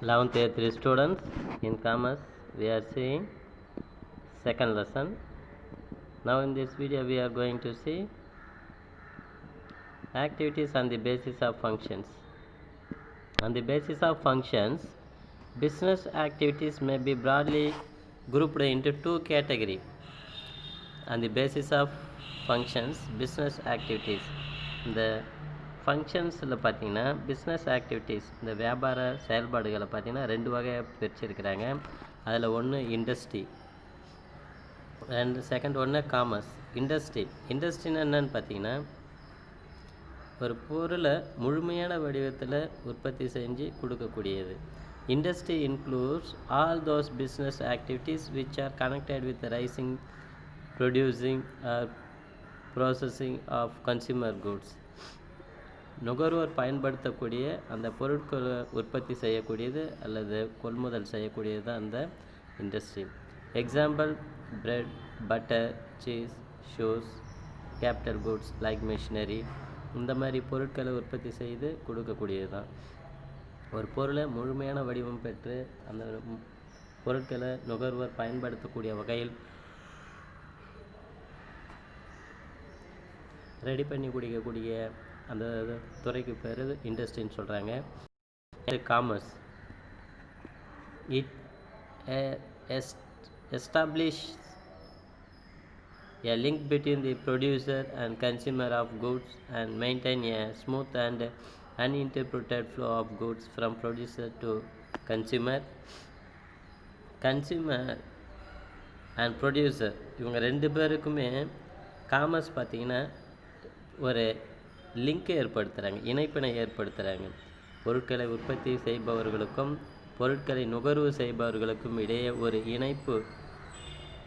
11th A3 students in commerce, we are seeing second lesson. Now in this video we are going to see activities on the basis of functions. On the basis of functions, business activities may be broadly grouped into two categories. On the basis of functions, business activities, இந்த ஃபங்க்ஷன்ஸில் பார்த்தீங்கன்னா business activities, இந்த வியாபார செயல்பாடுகளை பார்த்தீங்கன்னா ரெண்டு வகையாக பிரிச்சிருக்கிறாங்க. அதில் ஒன்று இண்டஸ்ட்ரி அண்ட் செகண்ட் ஒன்று காமர்ஸ். இண்டஸ்ட்ரின்னு என்னன்னு பார்த்தீங்கன்னா ஒரு பொருளை முழுமையான வடிவத்தில் உற்பத்தி செஞ்சு கொடுக்கக்கூடியது. Industry includes all those business activities which are connected with raising, producing or processing of consumer goods. நுகர்வோர் பயன்படுத்தக்கூடிய அந்த பொருட்களை உற்பத்தி செய்யக்கூடியது அல்லது கொள்முதல் செய்யக்கூடியது தான் அந்த industry. Example bread, butter, cheese, shoes, capital goods like machinery. இந்த மாதிரி பொருட்களை உற்பத்தி செய்து கொடுக்கக்கூடியது தான். ஒரு பொருளை முழுமையான வடிவம் பெற்று அந்த பொருட்களை நுகர்வோர் பயன்படுத்தக்கூடிய வகையில் ரெடி பண்ணி குடிக்கக்கூடிய அந்த துறைக்கு பேர் இண்டஸ்ட்ரின்னு சொல்கிறாங்க. Commerce it establish a link between the producer and consumer of goods and maintain a smooth and uninterrupted flow of goods from producer to consumer. Consumer and producer இவங்க ரெண்டு பேருக்குமே காமர்ஸ் பார்த்திங்கன்னா ஒரு லிங்கை ஏற்படுத்துகிறாங்க, இணைப்பினை ஏற்படுத்துகிறாங்க. பொருட்களை உற்பத்தி செய்பவர்களுக்கும் பொருட்களை நுகர்வு செய்பவர்களுக்கும் இடையே ஒரு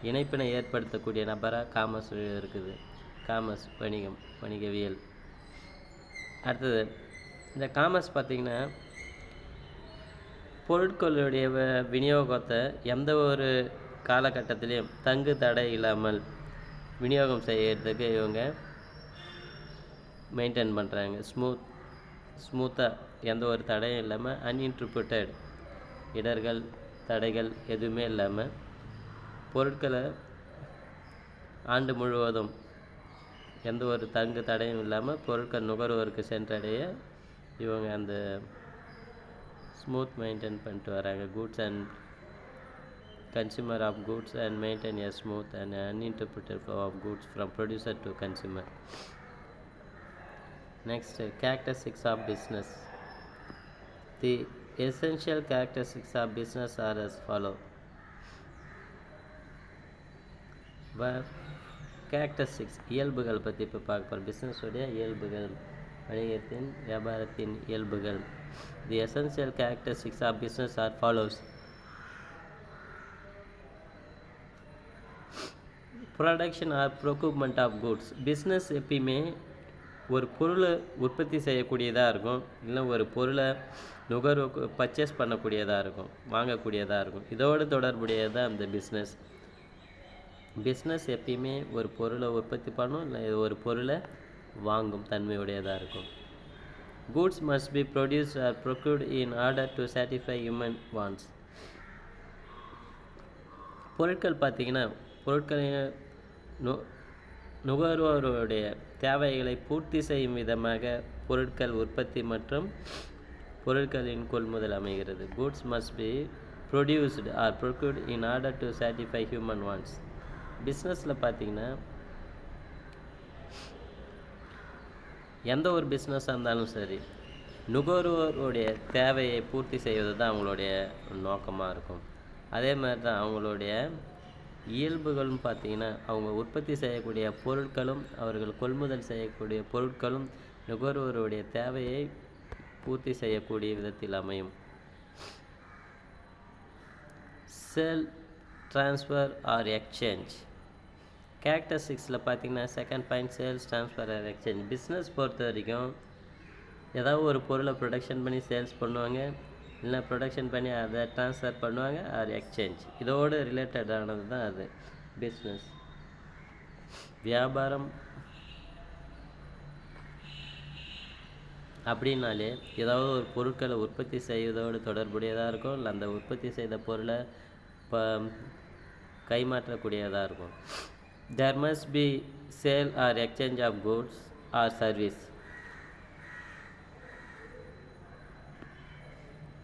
இணைப்பினை ஏற்படுத்தக்கூடிய நபராக காமர்ஸ் இருக்குது. காமர்ஸ் வணிகவியல். அடுத்தது இந்த காமர்ஸ் பார்த்திங்கன்னா பொருட்களுடைய விநியோகத்தை எந்த ஒரு காலகட்டத்திலையும் தங்கு தடை இல்லாமல் விநியோகம் செய்யறதுக்கு இவங்க மெயின்டைன் பண்ணுறாங்க. ஸ்மூத்தாக எந்த ஒரு தடையும் இல்லாமல், அன்இன்டர்ப்ரிட்டட் இடர்கள் தடைகள் எதுவுமே இல்லாமல் பொருட்களை ஆண்டு முழுவதும் எந்த ஒரு தங்கு தடையும் இல்லாமல் பொருட்கள் நுகர்வோருக்கு சென்றடைய இவங்க அந்த ஸ்மூத் மெயின்டைன் பண்ணிட்டு வராங்க. Goods and consumer of goods and maintain a smooth and uninterrupted flow of goods from producer to consumer. Next, characteristics of business. The essential characteristics of business are as follow. Characteristics, இயல்புகள் பற்றி இப்போ பார்க்க போகிறோம். பிஸ்னஸுடைய இயல்புகள், வணிகத்தின் வியாபாரத்தின் இயல்புகள். The essential characteristics of business are follows. Production or procurement of goods. business எப்பயுமே ஒரு பொருளை உற்பத்தி செய்யக்கூடியதாக இருக்கும், இல்லை ஒரு பொருளை நுகர்வு பர்ச்சேஸ் பண்ணக்கூடியதாக இருக்கும், வாங்கக்கூடியதாக இருக்கும். இதோடு தொடர்புடையது தான் அந்த பிஸ்னஸ். பிஸ்னஸ் எப்பயுமே ஒரு பொருளை உற்பத்தி பண்ணும், இல்லை ஒரு பொருளை வாங்கும் தன்மையுடையதாக இருக்கும். Goods must be produced or procured in order to satisfy human wants. பொருட்கள் பார்த்திங்கன்னா பொருட்களை நுகர்வோருடைய தேவைகளை பூர்த்தி செய்யும் விதமாக பொருட்கள் உற்பத்தி மற்றும் பொருட்களின் கொள்முதல் அமைகிறது. Goods must be produced or procured in order to satisfy human wants. பிஸ்னஸில் பார்த்திங்கன்னா எந்த ஒரு பிஸ்னஸாக இருந்தாலும் சரி, நுகர்வோருடைய தேவையை பூர்த்தி செய்வது தான் அவங்களுடைய நோக்கமாக இருக்கும். அதே மாதிரி தான் அவங்களுடைய இயல்புகளும் பார்த்திங்கன்னா அவங்க உற்பத்தி செய்யக்கூடிய பொருட்களும் அவர்கள் கொள்முதல் செய்யக்கூடிய பொருட்களும் நுகர்வோருடைய தேவையை பூர்த்தி செய்யக்கூடிய விதத்தில் அமையும். செல், ட்ரான்ஸ்ஃபர் ஆர் எக்ஸ்சேஞ்ச். கேரக்டரிஸ்டிக்ஸில் பார்த்திங்கன்னா second point sales, transfer R exchange. Business பொறுத்த வரைக்கும் ஏதாவது ஒரு பொருளை ப்ரொடக்ஷன் பண்ணி சேல்ஸ் பண்ணுவாங்க, இல்லை ப்ரொடக்ஷன் பண்ணி அதை ட்ரான்ஸ்ஃபர் பண்ணுவாங்க, ஆர் எக்ஸ்சேஞ்ச். இதோடு ரிலேட்டடானது தான் அது பிஸ்னஸ். வியாபாரம் அப்படின்னாலே ஏதாவது ஒரு பொருட்களை உற்பத்தி செய்வதோடு தொடர்புடையதாக இருக்கும், இல்லை அந்த உற்பத்தி செய்த பொருளை கைமாற்றக்கூடியதாக இருக்கும். There must be sale or exchange of goods or service.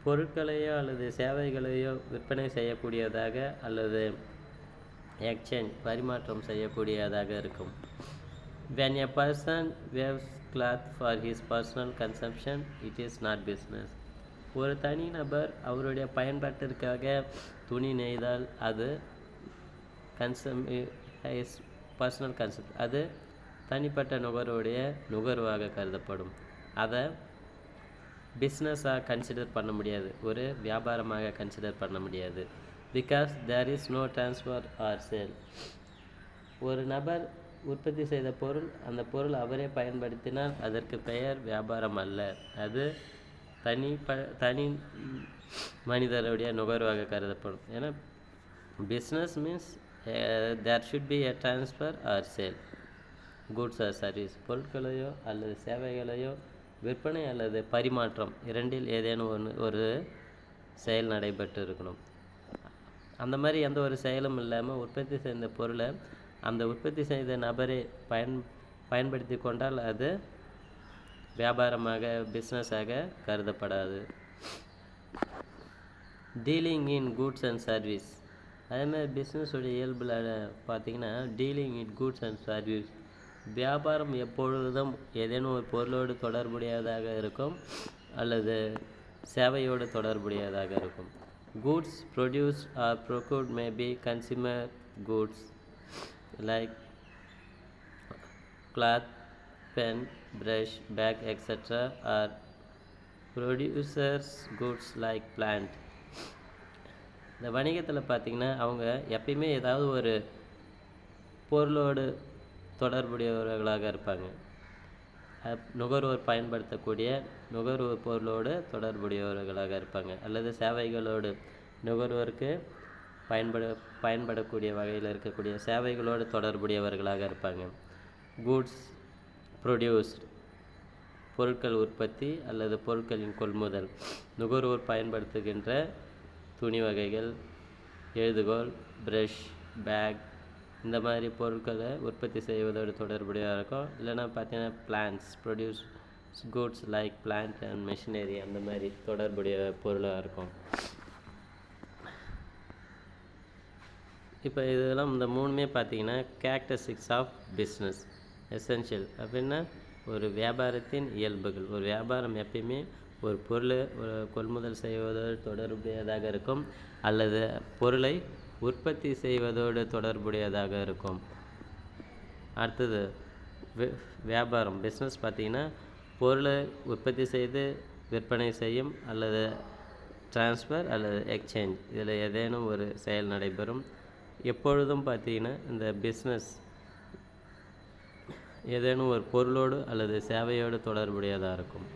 பொருட்களையோ அல்லது சேவைகளையோ விற்பனை செய்யக்கூடியதாக அல்லது எக்ஸ்சேஞ்ச் பரிமாற்றம் செய்யக்கூடியதாக இருக்கும். When a person weaves cloth for his personal consumption, it is not business. ஒரு தனிநபர் அவருடைய பயன்பாட்டிற்காக துணி நெய்தால் அது பர்சனல் கன்செப்ட், அது தனிப்பட்ட நுகர்வுடைய நுகர்வாக கருதப்படும். அதை பிஸ்னஸாக கன்சிடர் பண்ண முடியாது, ஒரு வியாபாரமாக கன்சிடர் பண்ண முடியாது. Because there is no transfer or sale. ஒரு நபர் உற்பத்தி செய்த பொருள், அந்த பொருள் அவரே பயன்படுத்தினால் அதற்கு பெயர் வியாபாரம் அல்ல, அது தனி மனிதருடைய நுகர்வாக கருதப்படும். ஏன்னா business means there should be a transfer or sale, goods or service. பொருட்களையோ அல்லது சேவைகளையோ விற்பனை அல்லது பரிமாற்றம் இரண்டில் ஏதேனும் ஒரு செயல் நடைபெற்று இருக்கணும். அந்த மாதிரி எந்த ஒரு செயலும் இல்லாமல் உற்பத்தி செய்த பொருளை அந்த உற்பத்தி செய்த நபரே பயன்படுத்தி கொண்டால் அது வியாபாரமாக பிஸ்னஸாக கருதப்படாது. Dealing in goods and service. அதேமாதிரி பிஸ்னஸுடைய இயல்பில் பார்த்திங்கன்னா dealing in goods and service, வியாபாரம் எப்பொழுதும் ஏதேனும் ஒரு பொருளோடு தொடர்புடையதாக இருக்கும் அல்லது சேவையோடு தொடர்புடையதாக இருக்கும். Goods produced or procured may be consumer goods like cloth, pen, brush, bag, etc. are producers goods like plant. இந்த வணிகத்தில் பார்த்திங்கன்னா அவங்க எப்பயுமே ஏதாவது ஒரு பொருளோடு தொடர்புடையவர்களாக இருப்பாங்க. நுகர்வோர் பயன்படுத்தக்கூடிய நுகர்வோர் பொருளோடு தொடர்புடையவர்களாக இருப்பாங்க, அல்லது சேவைகளோடு நுகர்வோருக்கு பயன்படக்கூடிய வகையில் இருக்கக்கூடிய சேவைகளோடு தொடர்புடையவர்களாக இருப்பாங்க. கூட்ஸ் ப்ரொடியூஸ்ட், பொருட்கள் உற்பத்தி அல்லது பொருட்களின் கொள்முதல். நுகர்வோர் பயன்படுத்துகின்ற துணி வகைகள், எழுதுகோல், ப்ரஷ், பேக், இந்த மாதிரி பொருட்களை உற்பத்தி செய்வதோடு தொடர்புடையதாக இருக்கும். இல்லைன்னா பார்த்தீங்கன்னா plans produce goods like plant and machinery, அந்த மாதிரி தொடர்புடைய பொருளாக இருக்கும். இப்போ இதெல்லாம் இந்த மூணுமே பார்த்தீங்கன்னா கேரக்டரிஸ்டிக்ஸ் ஆஃப் பிஸ்னஸ். எசென்ஷியல் அப்படின்னா ஒரு வியாபாரத்தின் இயல்புகள். ஒரு வியாபாரம் எப்பயுமே ஒரு பொருளை கொள்முதல் செய்வதோடு தொடர்புடையதாக இருக்கும் அல்லது பொருளை உற்பத்தி செய்வதோடு தொடர்புடையதாக இருக்கும். அடுத்தது வியாபாரம் பிஸ்னஸ் பார்த்திங்கன்னா பொருளை உற்பத்தி செய்து விற்பனை செய்யும் அல்லது ட்ரான்ஸ்ஃபர் அல்லது எக்ஸ்சேஞ்ச், இதில் ஏதேனும் ஒரு செயல் நடைபெறும். எப்பொழுதும் பார்த்திங்கன்னா இந்த பிஸ்னஸ் ஏதேனும் ஒரு பொருளோடு அல்லது சேவையோடு தொடர்புடையதாக இருக்கும்.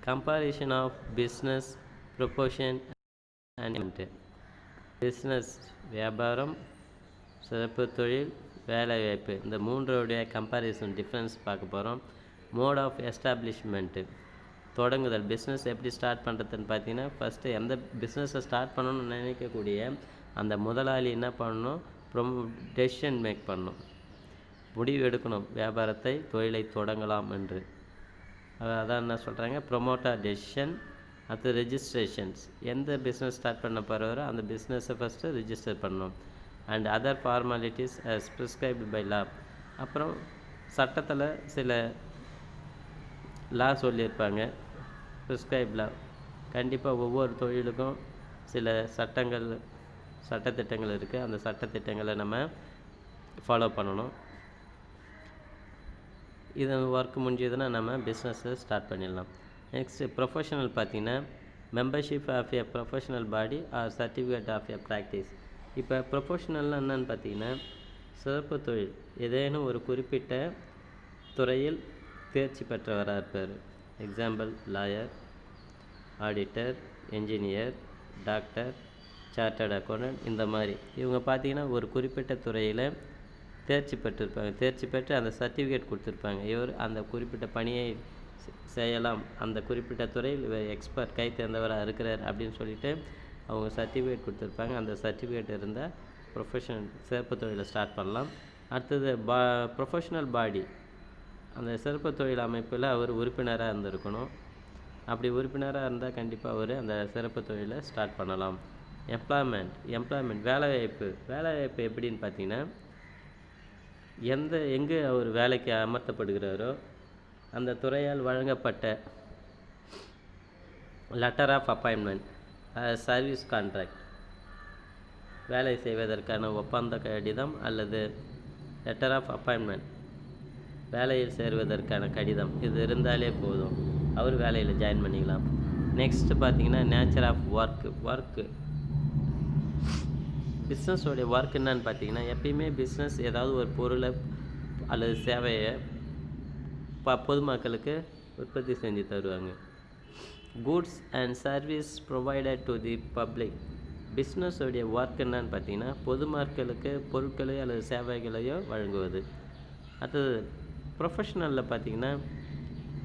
Comparison of business, profession and business வியாபாரம், சிறப்பு தொழில், வேலைவாய்ப்பு, இந்த மூன்றுடைய கம்பேரிசன் டிஃப்ரென்ஸ் பார்க்க போகிறோம். மோட் ஆஃப் எஸ்டாப்ளிஷ்மெண்ட்டு, தொடங்குதல். பிஸ்னஸ் எப்படி ஸ்டார்ட் பண்ணுறதுன்னு பார்த்தீங்கன்னா ஃபஸ்ட்டு எந்த பிஸ்னஸை ஸ்டார்ட் பண்ணணும்னு நினைக்கக்கூடிய அந்த முதலாளி என்ன பண்ணணும், டெசிஷன் மேக் பண்ணணும், முடிவு எடுக்கணும் வியாபாரத்தை தொழிலை தொடங்கலாம் என்று. அதான் என்ன சொல்கிறாங்க, ப்ரொமோட்டர் டெசிஷன். அடுத்து ரெஜிஸ்ட்ரேஷன்ஸ், எந்த பிஸ்னஸ் ஸ்டார்ட் பண்ண போகிறவரோ அந்த பிஸ்னஸை ஃபஸ்ட்டு ரிஜிஸ்டர் பண்ணணும். And other formalities as prescribed by law. அப்புறம் சட்டத்தில் சில லா சொல்லியிருப்பாங்க, ப்ரிஸ்கிரைப் லா. கண்டிப்பாக ஒவ்வொரு தொழிலுக்கும் சில சட்டத்திட்டங்கள் இருக்குது, அந்த சட்டத்திட்டங்களை நம்ம ஃபாலோ பண்ணணும். இது ஒர்க் முடிஞ்சதுன்னா நம்ம பிஸ்னஸை ஸ்டார்ட் பண்ணிடலாம். நெக்ஸ்ட்டு ப்ரொஃபஷனல் பார்த்திங்கன்னா membership of a professional body or certificate of a practice. இப்போ ப்ரொஃபஷனல்னால் என்னென்னு பார்த்தீங்கன்னா சிறப்பு தொழில், ஏதேனும் ஒரு குறிப்பிட்ட துறையில் தேர்ச்சி பெற்றவராக இருப்பார். Example lawyer, auditor, engineer, doctor, chartered accountant, இந்த மாதிரி இவங்க பார்த்திங்கன்னா ஒரு குறிப்பிட்ட துறையில் தேர்ச்சி பெற்றிருப்பாங்க. தேர்ச்சி பெற்று அந்த சர்டிஃபிகேட் கொடுத்துருப்பாங்க. இவர் அந்த குறிப்பிட்ட பணியை செய்யலாம், அந்த குறிப்பிட்ட துறையில் இவர் எக்ஸ்பர்ட் கை தேர்ந்தவராக இருக்கிறார் அப்படின்னு சொல்லிட்டு அவங்க சர்டிஃபிகேட் கொடுத்துருப்பாங்க. அந்த சர்டிஃபிகேட் இருந்தால் ப்ரொஃபஷனல் சிறப்பு தொழிலை ஸ்டார்ட் பண்ணலாம். அடுத்தது ப்ரொஃபஷனல் பாடி, அந்த சிறப்பு தொழில் அமைப்பில் அவர் உறுப்பினராக இருந்திருக்கணும். அப்படி உறுப்பினராக இருந்தால் கண்டிப்பாக அவர் அந்த சிறப்பு தொழிலை ஸ்டார்ட் பண்ணலாம். எம்ப்ளாய்மெண்ட் வேலைவாய்ப்பு எப்படின்னு பார்த்தீங்கன்னா, எங்கே அவர் வேலைக்கு அமர்த்தப்படுகிறாரோ அந்த துறையால் வழங்கப்பட்ட letter of appointment, service contract, வேலை செய்வதற்கான ஒப்பந்த கடிதம் அல்லது லெட்டர் ஆஃப் அப்பாயின்மெண்ட், வேலையில் சேருவதற்கான கடிதம், இது இருந்தாலே போதும், அவர் வேலையில் ஜாயின் பண்ணிக்கலாம். நெக்ஸ்ட்டு பார்த்தீங்கன்னா நேச்சர் ஆஃப் ஒர்க்கு. பிஸ்னஸோடைய ஒர்க் என்னன்னு பார்த்தீங்கன்னா, எப்பயுமே பிஸ்னஸ் ஏதாவது ஒரு பொருளை அல்லது சேவையை பொதுமக்களுக்கு உற்பத்தி செஞ்சு தருவாங்க. Goods and service provided to the public. பிஸ்னஸோடைய ஒர்க் என்னன்னு பார்த்தீங்கன்னா, பொதுமக்களுக்கு பொருட்களையோ அல்லது சேவைகளையோ வழங்குவது. அடுத்தது ப்ரொஃபஷனலில் பார்த்தீங்கன்னா,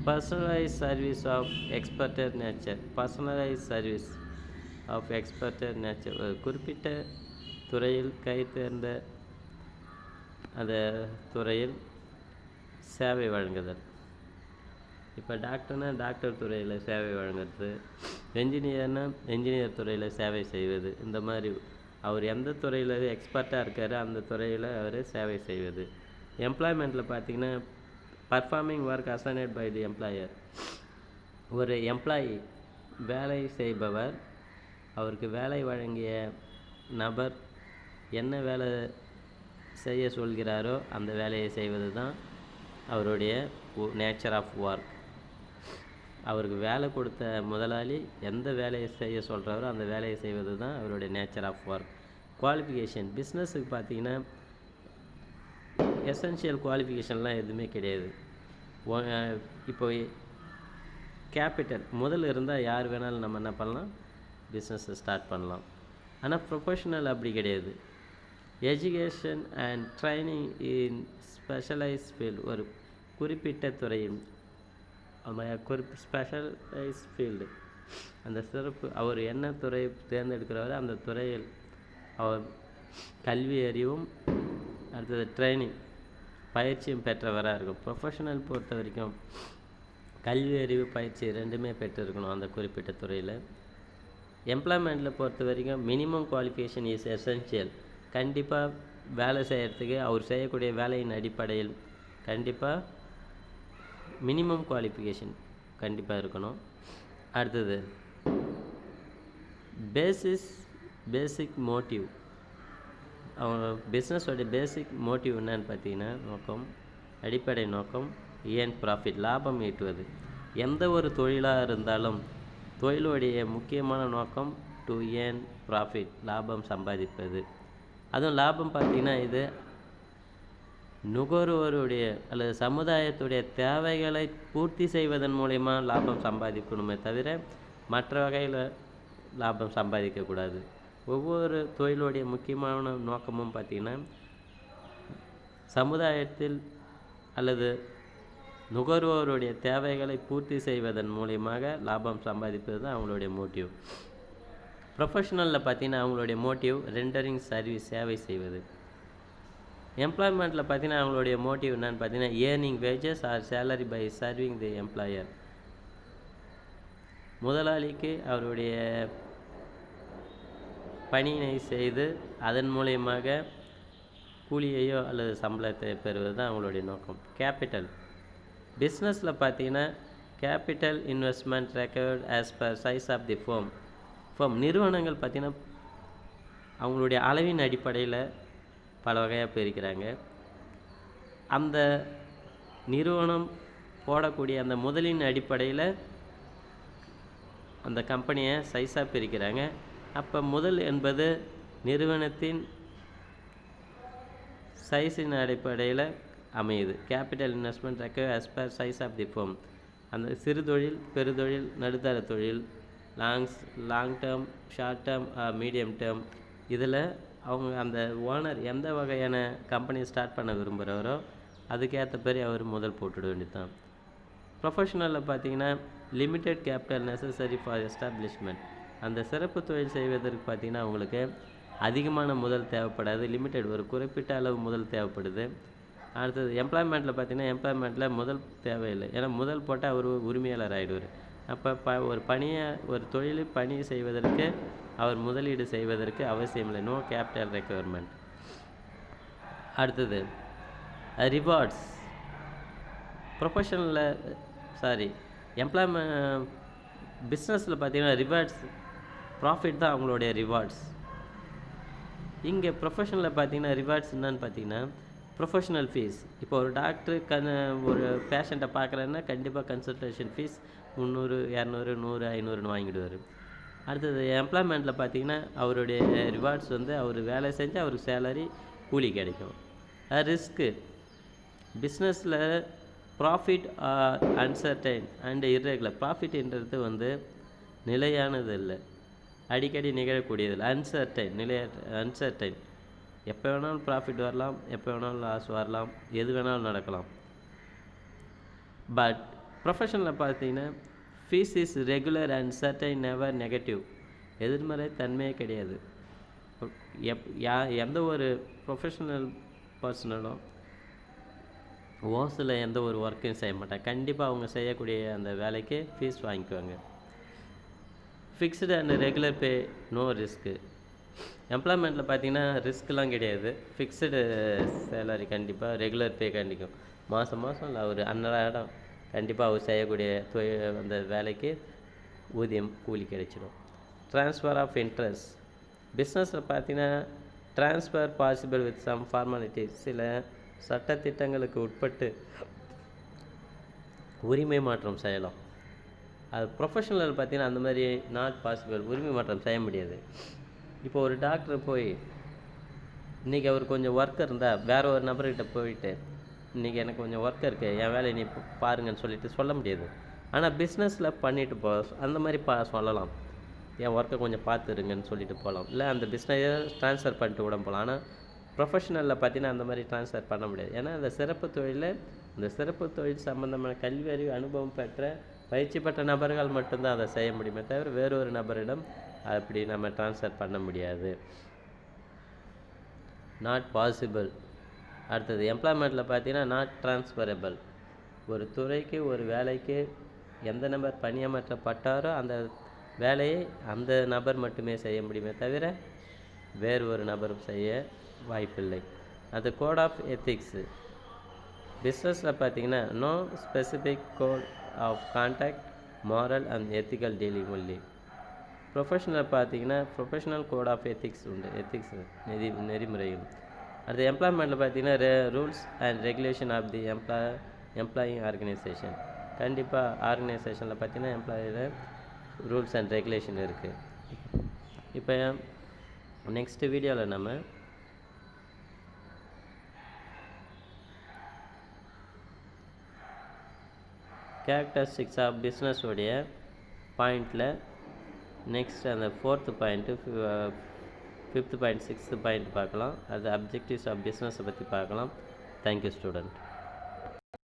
பர்சனலைஸ் சர்வீஸ் ஆஃப் எக்ஸ்பர்டட் நேச்சர். ஒரு குறிப்பிட்ட துறையில் கை தேர்ந்த அந்த துறையில் சேவை வழங்குதல். இப்போ டாக்டர் துறையில் சேவை வழங்குறது, என்ஜினியர் துறையில் சேவை செய்வது. இந்த மாதிரி அவர் எந்த துறையில் எக்ஸ்பர்ட்டாக இருக்காரோ அந்த துறையில் அவர் சேவை செய்வது. எம்ப்ளாய்மெண்ட்டில் பார்த்திங்கன்னா, performing work assigned by the employer. ஒரு எம்ப்ளாயி வேலை செய்பவர், அவருக்கு வேலை வழங்கிய நபர் என்ன வேலை செய்ய சொல்கிறாரோ அந்த வேலையை செய்வது தான் அவருடைய நேச்சர் ஆஃப் ஒர்க். அவருக்கு வேலை கொடுத்த முதலாளி எந்த வேலையை செய்ய சொல்கிறாரோ அந்த வேலையை செய்வது தான் அவருடைய நேச்சர் ஆஃப் ஒர்க். குவாலிஃபிகேஷன், பிஸ்னஸுக்கு பார்த்தீங்கன்னா எசென்ஷியல் குவாலிஃபிகேஷன்லாம் எதுவுமே கிடையாது. இப்போ கேபிட்டல் முதல் இருந்தால் யார் வேணாலும் நம்ம என்ன பண்ணலாம், பிஸ்னஸை ஸ்டார்ட் பண்ணலாம். ஆனால் ப்ரொஃபஷனல் அப்படி கிடையாது. Education and training in specialise field. ஒரு குறிப்பிட்ட துறையில் ஸ்பெஷலைஸ் ஃபீல்டு, அந்த சிறப்பு அவர் என்ன துறை தேர்ந்தெடுக்கிறாரோ அந்த துறையில் அவர் கல்வி அறிவும் அடுத்தது ட்ரைனிங் பயிற்சியும் பெற்றவராக இருக்கும். ப்ரொஃபஷனல் பொறுத்த வரைக்கும் கல்வி அறிவு பயிற்சி ரெண்டுமே பெற்றிருக்கணும் அந்த குறிப்பிட்ட துறையில். எம்ப்ளாய்மெண்ட்டில் பொறுத்த வரைக்கும் மினிமம் குவாலிஃபிகேஷன் இஸ் எசென்ஷியல். கண்டிப்பாக வேலை செய்கிறதுக்கு அவர் செய்யக்கூடிய வேலையின் அடிப்படையில் கண்டிப்பாக மினிமம் குவாலிஃபிகேஷன் கண்டிப்பாக இருக்கணும். அடுத்தது பேசிக் மோட்டிவ். அவங்க பிஸ்னஸோடைய பேசிக் மோட்டிவ் என்னன்னு பார்த்தீங்கன்னா, அடிப்படை நோக்கம் ஏர்ன் ப்ராஃபிட், லாபம் ஈட்டுவது. எந்த ஒரு தொழிலாக இருந்தாலும் தொழிலுடைய முக்கியமான நோக்கம் டு ஏர்ன் ப்ராஃபிட், லாபம் சம்பாதிப்பது. அதுவும் லாபம் பார்த்திங்கன்னா இது நுகர்வோருடைய அல்லது சமுதாயத்துடைய தேவைகளை பூர்த்தி செய்வதன் மூலயமா லாபம் சம்பாதிக்கணுமே தவிர மற்ற வகையில் லாபம் சம்பாதிக்கக்கூடாது. ஒவ்வொரு தொழிலுடைய முக்கியமான நோக்கமும் பார்த்திங்கன்னா சமுதாயத்தில் அல்லது நுகர்வோருடைய தேவைகளை பூர்த்தி செய்வதன் மூலியமாக லாபம் சம்பாதிப்பது தான் அவங்களுடைய மோட்டிவ். ப்ரொஃபஷனலில் பார்த்திங்கன்னா அவங்களுடைய மோட்டிவ் ரெண்டரிங் சர்வீஸ், சேவை செய்வது. எம்ப்ளாய்மெண்ட்டில் பார்த்திங்கன்னா அவங்களுடைய மோட்டிவ் என்னன்னு பார்த்தீங்கன்னா earning wages or salary by serving the employer. முதலாளிக்கு அவருடைய பணியினை செய்து அதன் மூலியமாக கூலியையோ அல்லது சம்பளத்தை பெறுவது தான் அவங்களுடைய நோக்கம். கேபிட்டல், பிஸ்னஸில் பார்த்தீங்கன்னா capital investment recovered as per size of the firm. நிறுவனங்கள் பார்த்திங்கன்னா அவங்களுடைய அளவின் அடிப்படையில் பல வகையாக பிரிக்கிறாங்க. அந்த நிறுவனம் போடக்கூடிய அந்த முதலின் அடிப்படையில் அந்த கம்பெனியை சைஸாக பிரிக்கிறாங்க. அப்போ முதல் என்பது நிறுவனத்தின் சைஸின் அடிப்படையில் அமையுது. Capital investment recover as per size of the firm. அந்த சிறு தொழில், பெருதொழில், நடுத்தர தொழில், long term, short term, medium term, இதில் அவங்க அந்த ஓனர் எந்த வகையான கம்பெனி ஸ்டார்ட் பண்ண விரும்புகிறாரோ அதுக்கேற்ற பேர் அவர் முதல் போட்டுட வேண்டியது தான். ப்ரொஃபஷனலில் பார்த்தீங்கன்னா limited capital necessary for establishment. அந்த சிறப்பு தொழில் செய்வதற்கு பார்த்தீங்கன்னா அவங்களுக்கு அதிகமான முதல் தேவைப்படாது, லிமிட்டெட் ஒரு குறிப்பிட்ட அளவு முதல் தேவைப்படுது. அடுத்தது எம்ப்ளாய்மெண்ட்டில் பார்த்தீங்கன்னா எம்ப்ளாய்மெண்ட்டில் முதல் தேவையில்லை, ஏன்னா முதல் போட்டால் அவர் உரிமையாளர் ஆகிடுவார். அப்போ ஒரு தொழில் பணி செய்வதற்கு அவர் முதலீடு செய்வதற்கு அவசியமில்லை, நோ கேபிட்டல் ரெக்குயர்மெண்ட். அடுத்தது ரிவார்ட்ஸ். பிஸ்னஸில் பார்த்தீங்கன்னா ரிவார்ட்ஸ், ப்ராஃபிட் தான் அவங்களுடைய ரிவார்ட்ஸ். இங்கே ப்ரொஃபஷனில் பார்த்தீங்கன்னா ரிவார்ட்ஸ் என்னன்னு பார்த்தீங்கன்னா ப்ரொஃபஷனல் ஃபீஸ். இப்போ ஒரு டாக்டர் ஒரு பேஷண்ட்டை பார்க்குறேன்னா கண்டிப்பாக கன்சல்டேஷன் ஃபீஸ் 300, 200, 100, 500ன்னு வாங்கிடுவார். அடுத்தது எம்ப்ளாய்மெண்ட்டில் பார்த்தீங்கன்னா அவருடைய ரிவார்ட்ஸ் அவர் வேலை செஞ்சு அவருக்கு சேலரி கூலி கிடைக்கும். ரிஸ்க்கு. பிஸ்னஸில் ப்ராஃபிட் அன்சர்டைன் அண்ட் இர்ரெகுலர். ப்ராஃபிட்ன்றது நிலையானது இல்லை, அடிக்கடி நிகழக்கூடியதில்லை. அன்சர்டைன். எப்போ வேணாலும் ப்ராஃபிட் வரலாம், எப்போ வேணாலும் லாஸ் வரலாம், எது வேணாலும் நடக்கலாம். பட் ப்ரொஃபஷனில் பார்த்தீங்கன்னா fees is regular and certain, never negative. எதிர்மறை தன்மையே கிடையாது. எந்த ஒரு ப்ரொஃபஷனல் பர்சனலும் ஓசில் எந்த ஒரு ஒர்க்கையும் செய்ய மாட்டாங்க, கண்டிப்பாக அவங்க செய்யக்கூடிய அந்த வேலைக்கு ஃபீஸ் வாங்கிக்குவாங்க. Fixed and regular pay, no risk. எம்ப்ளாய்மெண்ட்டில் பார்த்தீங்கன்னா ரிஸ்க்லாம் கிடையாது, ஃபிக்ஸ்டு சேலரி கண்டிப்பாக, ரெகுலர் பே கண்டிக்கும். மாதம் இல்லை ஒரு அன்றாடம் கண்டிப்பாக அவர் செய்யக்கூடிய அந்த வேலைக்கு ஊதியம் கூலி கிடைச்சிடும். Transfer of interest. பிஸ்னஸில் பார்த்தீங்கன்னா transfer possible with some formalities. சில சட்டத்திட்டங்களுக்கு உட்பட்டு உரிமை மாற்றம் செய்யலாம். அது ப்ரொஃபஷனல் பார்த்தீங்கன்னா அந்த மாதிரி நாட் பாசிபிள், உரிமை மாற்றம் செய்ய முடியாது. இப்போ ஒரு டாக்டர் போய் இன்றைக்கி அவர் கொஞ்சம் ஒர்க் இருந்தால் வேறு ஒரு நபர்கிட்ட போயிட்டு இன்றைக்கி எனக்கு கொஞ்சம் ஒர்க் இருக்குது, என் வேலையை நீ பாருங்கன்னு சொல்லிட்டு சொல்ல முடியாது. ஆனால் பிஸ்னஸில் பண்ணிவிட்டு அந்த மாதிரி சொல்லலாம், என் ஒர்க்கை கொஞ்சம் பார்த்துருங்கன்னு சொல்லிட்டு போகலாம், இல்லை அந்த பிஸ்னஸை ட்ரான்ஸ்ஃபர் பண்ணிட்டு கூட போகலாம். ஆனால் ப்ரொஃபஷனலில் பார்த்தீங்கன்னா அந்த மாதிரி ட்ரான்ஸ்ஃபர் பண்ண முடியாது. ஏன்னா அந்த சிறப்பு தொழில் சம்மந்தமான கல்வி அறிவு அனுபவம் பெற்ற பயிற்சி பெற்ற நபர்கள் மட்டும்தான் அதை செய்ய முடியுமே தவிர வேறொரு நபரிடம் அப்படி நம்ம ட்ரான்ஸ்ஃபர் பண்ண முடியாது, நாட் பாசிபிள். அடுத்தது எம்ப்ளாய்மெண்ட்டில் பார்த்தீங்கன்னா நாட் ட்ரான்ஸ்ஃபரபிள். ஒரு துறைக்கு ஒரு வேலைக்கு எந்த நபர் பணியமர்த்தப்பட்டாரோ அந்த வேலையை அந்த நபர் மட்டுமே செய்ய முடியுமே தவிர வேறு ஒரு நபரும் செய்ய வாய்ப்பில்லை. அது கோட் ஆஃப் எத்திக்ஸு. பிஸ்னஸில் பார்த்தீங்கன்னா no specific code of conduct, moral and ethical dealing only. Professional பார்த்தீங்கன்னா ப்ரொஃபஷனல் கோட் ஆஃப் எத்திக்ஸ் உண்டு, நெறிமுறைகள். அடுத்து எம்ப்ளாய்மெண்ட்டில் பார்த்தீங்கன்னா rules and regulation of the employing organization. கண்டிப்பாக ஆர்கனைசேஷனில் பார்த்தீங்கன்னா எம்ப்ளாயியில் ரூல்ஸ் அண்ட் ரெகுலேஷன் இருக்குது. இப்போ நெக்ஸ்ட் வீடியோவில் நம்ம கேரக்டரிஸ்டிக்ஸ் ஆஃப் பிஸ்னஸ் உடைய பாயிண்டில் நெக்ஸ்ட் அந்த 4th point, 5th point, 6th point பார்க்கலாம். அது அப்ஜெக்டிவ்ஸ் ஆஃப் பிஸ்னஸை பற்றி பார்க்கலாம். Thank you student.